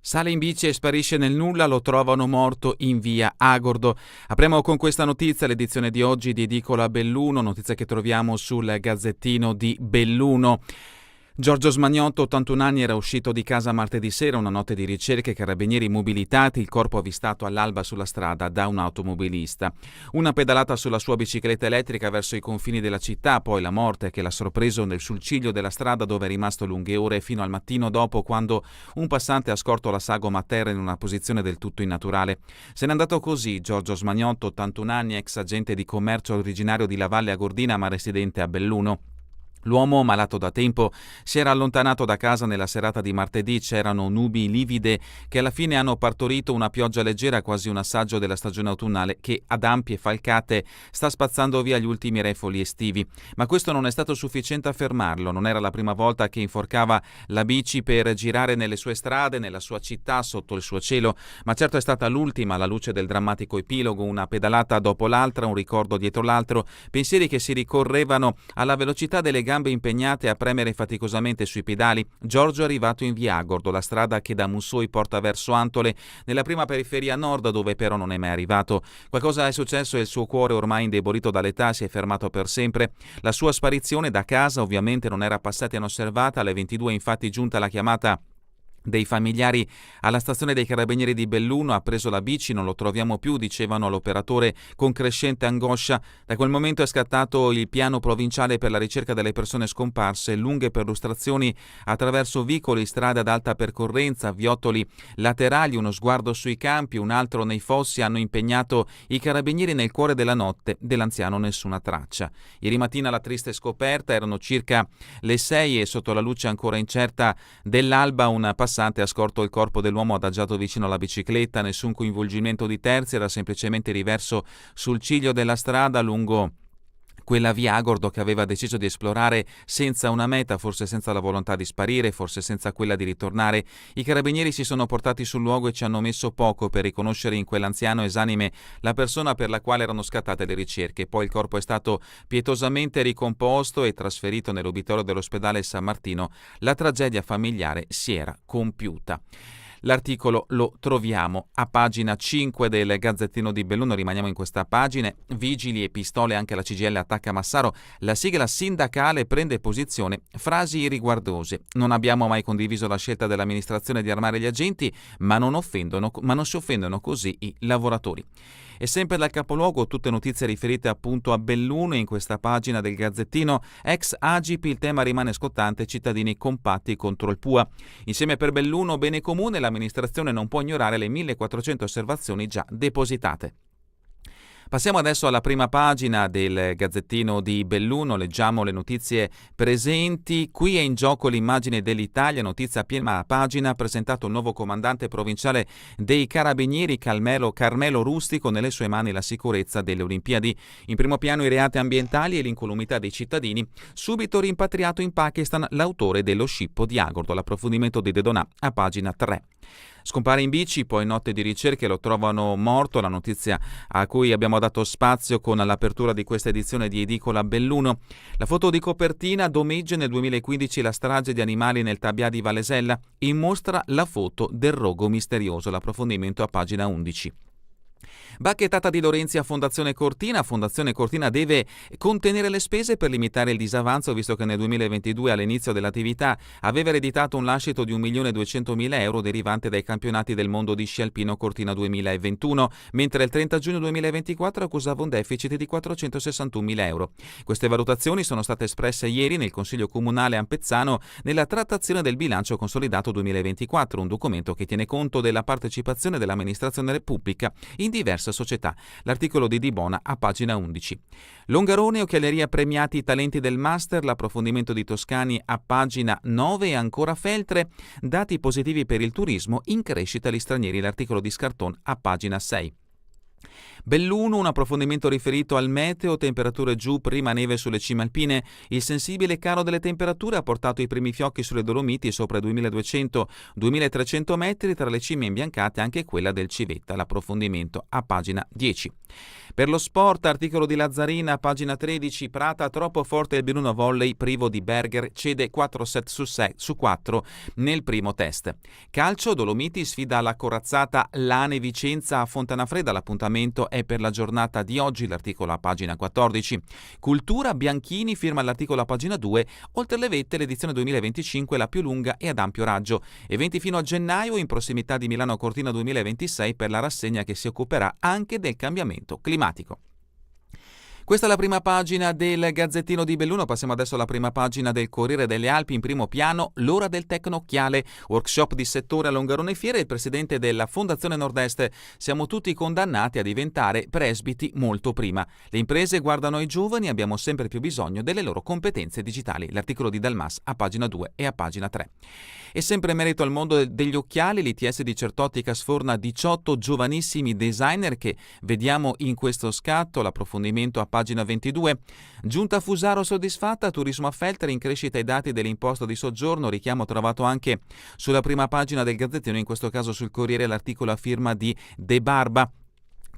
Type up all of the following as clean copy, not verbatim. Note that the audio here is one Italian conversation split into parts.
Sale in bici e sparisce nel nulla, lo trovano morto in via Agordo. Apriamo con questa notizia l'edizione di oggi di Edicola Belluno, notizia che troviamo sul Gazzettino di Belluno. Giorgio Smagnotto, 81 anni, era uscito di casa martedì sera, una notte di ricerche, carabinieri mobilitati, il corpo avvistato all'alba sulla strada da un automobilista. Una pedalata sulla sua bicicletta elettrica verso i confini della città, poi la morte che l'ha sorpreso sul ciglio della strada dove è rimasto lunghe ore fino al mattino dopo, quando un passante ha scorto la sagoma a terra in una posizione del tutto innaturale. Se n'è andato così Giorgio Smagnotto, 81 anni, ex agente di commercio originario di Lavalle Agordina ma residente a Belluno. L'uomo, malato da tempo, si era allontanato da casa nella serata di martedì. C'erano nubi livide che alla fine hanno partorito una pioggia leggera, quasi un assaggio della stagione autunnale che ad ampie falcate sta spazzando via gli ultimi refoli estivi. Ma questo non è stato sufficiente a fermarlo. Non era la prima volta che inforcava la bici per girare nelle sue strade, nella sua città, sotto il suo cielo, ma certo è stata l'ultima alla luce del drammatico epilogo, una pedalata dopo l'altra, un ricordo dietro l'altro, pensieri che si ricorrevano alla velocità delle gambe impegnate a premere faticosamente sui pedali. Giorgio è arrivato in via Agordo, la strada che da Mussoi porta verso Antole, nella prima periferia nord, dove però non è mai arrivato. Qualcosa è successo e il suo cuore, ormai indebolito dall'età, si è fermato per sempre. La sua sparizione da casa ovviamente non era passata inosservata. Alle 22 infatti giunta la chiamata dei familiari alla stazione dei carabinieri di Belluno. Ha preso la bici, non lo troviamo più, dicevano all'operatore con crescente angoscia. Da quel momento è scattato il piano provinciale per la ricerca delle persone scomparse, lunghe perlustrazioni attraverso vicoli, strade ad alta percorrenza, viottoli laterali, uno sguardo sui campi, un altro nei fossi. Hanno impegnato i carabinieri nel cuore della notte, dell'anziano nessuna traccia. Ieri mattina la triste scoperta, erano circa le 6 e sotto la luce ancora incerta dell'alba un passante ha scorto il corpo dell'uomo adagiato vicino alla bicicletta. Nessun coinvolgimento di terzi, era semplicemente riverso sul ciglio della strada lungo quella via Agordo che aveva deciso di esplorare senza una meta, forse senza la volontà di sparire, forse senza quella di ritornare. I carabinieri si sono portati sul luogo e ci hanno messo poco per riconoscere in quell'anziano esanime la persona per la quale erano scattate le ricerche. Poi il corpo è stato pietosamente ricomposto e trasferito nell'obitorio dell'ospedale San Martino. La tragedia familiare si era compiuta. L'articolo lo troviamo a pagina 5 del Gazzettino di Belluno. Rimaniamo in questa pagina. Vigili e pistole, anche la CGIL attacca Massaro. La sigla sindacale prende posizione. Frasi riguardose. Non abbiamo mai condiviso la scelta dell'amministrazione di armare gli agenti, ma non si offendono così i lavoratori. E sempre dal capoluogo tutte notizie riferite appunto a Belluno. In questa pagina del Gazzettino, ex Agip, il tema rimane scottante, cittadini compatti contro il PUA. Insieme per Belluno, bene comune, l'amministrazione non può ignorare le 1400 osservazioni già depositate. Passiamo adesso alla prima pagina del Gazzettino di Belluno, leggiamo le notizie presenti. Qui è in gioco l'immagine dell'Italia, notizia a piena pagina, presentato il nuovo comandante provinciale dei Carabinieri Carmelo Rustico, nelle sue mani la sicurezza delle Olimpiadi. In primo piano i reati ambientali e l'incolumità dei cittadini. Subito rimpatriato in Pakistan l'autore dello scippo di Agordo, l'approfondimento di Dedonà a pagina 3. Scompare in bici, poi notte di ricerche, lo trovano morto, la notizia a cui abbiamo dato spazio con l'apertura di questa edizione di Edicola Belluno. La foto di copertina: Domegge nel 2015, la strage di animali nel Tabbià di Valesella, in mostra la foto del rogo misterioso, l'approfondimento a pagina 11. Bacchettata di Lorenzi a Fondazione Cortina. Fondazione Cortina deve contenere le spese per limitare il disavanzo, visto che nel 2022, all'inizio dell'attività, aveva ereditato un lascito di 1.200.000 euro derivante dai campionati del mondo di sci alpino Cortina 2021, mentre il 30 giugno 2024 accusava un deficit di 461.000 euro. Queste valutazioni sono state espresse ieri nel Consiglio Comunale Ampezzano nella trattazione del bilancio consolidato 2024, un documento che tiene conto della partecipazione dell'amministrazione pubblica in diverse società. L'articolo di Di Bona a pagina 11. Longarone, occhialeria premiati i talenti del Master, l'approfondimento di Toscani a pagina 9 e ancora Feltre, dati positivi per il turismo, in crescita gli stranieri, l'articolo di Scarton a pagina 6. Belluno, un approfondimento riferito al meteo, temperature giù, prima neve sulle cime alpine. Il sensibile calo delle temperature ha portato i primi fiocchi sulle Dolomiti sopra i 2200-2300 metri, tra le cime imbiancate anche quella del Civetta. L'approfondimento a pagina 10. Per lo sport, articolo di Lazzarina, pagina 13, Prata troppo forte il Belluno volley, privo di Berger, cede 4 set su 4 nel primo test. Calcio, Dolomiti sfida alla corazzata Lane Vicenza a Fontanafredda, l'appuntamento è per la giornata di oggi, l'articolo a pagina 14. Cultura, Bianchini firma l'articolo a pagina 2, oltre le vette l'edizione 2025 la più lunga e ad ampio raggio. Eventi fino a gennaio in prossimità di Milano Cortina 2026 per la rassegna che si occuperà anche del cambiamento climatico. Questa è la prima pagina del Gazzettino di Belluno. Passiamo adesso alla prima pagina del Corriere delle Alpi. In primo piano, l'ora del tecnocchiale, workshop di settore a Longarone Fiere. Il presidente della Fondazione Nord-Est: siamo tutti condannati a diventare presbiti molto prima. Le imprese guardano ai giovani, abbiamo sempre più bisogno delle loro competenze digitali. L'articolo di Dalmas a pagina 2 e a pagina 3. E sempre in merito al mondo degli occhiali, l'ITS di Certottica sforna 18 giovanissimi designer che vediamo in questo scatto. L'approfondimento a pagina 22. Giunta Fusaro soddisfatta, turismo a Feltre, in crescita i dati dell'imposta di soggiorno, richiamo trovato anche sulla prima pagina del Gazzettino, in questo caso sul Corriere, l'articolo a firma di De Barba.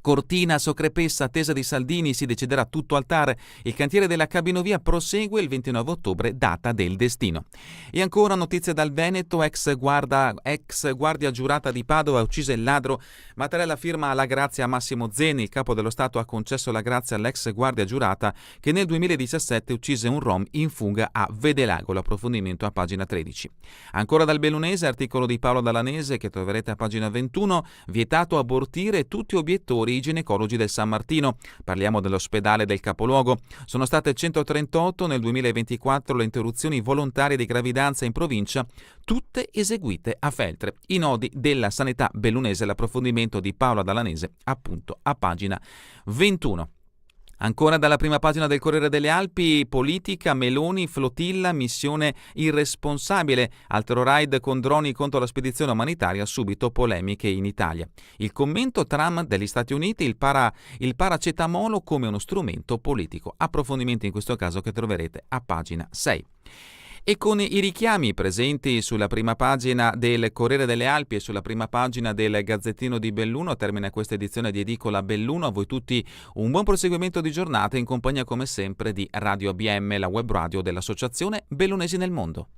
Cortina, Socrepessa, attesa di Saldini, si deciderà tutto al TAR. Il cantiere della cabinovia prosegue il 29 ottobre, data del destino. E ancora notizie dal Veneto, ex guardia giurata di Padova uccise il ladro. Mattarella firma la grazia a Massimo Zeni. Il capo dello Stato ha concesso la grazia all'ex guardia giurata che nel 2017 uccise un rom in fuga a Vedelago. L'approfondimento a pagina 13. Ancora dal Bellunese, articolo di Paolo Dalanese che troverete a pagina 21. Vietato abortire, tutti obiettori i ginecologi del San Martino. Parliamo dell'ospedale del capoluogo. Sono state 138 nel 2024 le interruzioni volontarie di gravidanza in provincia, tutte eseguite a Feltre. I nodi della sanità bellunese, l'approfondimento di Paola Dalanese, appunto a pagina 21. Ancora dalla prima pagina del Corriere delle Alpi, politica, Meloni, flottilla, missione irresponsabile, altro raid con droni contro la spedizione umanitaria, subito polemiche in Italia. Il commento Trump degli Stati Uniti, il paracetamolo come uno strumento politico. Approfondimenti in questo caso che troverete a pagina 6. E con i richiami presenti sulla prima pagina del Corriere delle Alpi e sulla prima pagina del Gazzettino di Belluno termina questa edizione di Edicola Belluno. A voi tutti un buon proseguimento di giornata in compagnia come sempre di Radio ABM, la web radio dell'Associazione Bellunesi nel Mondo.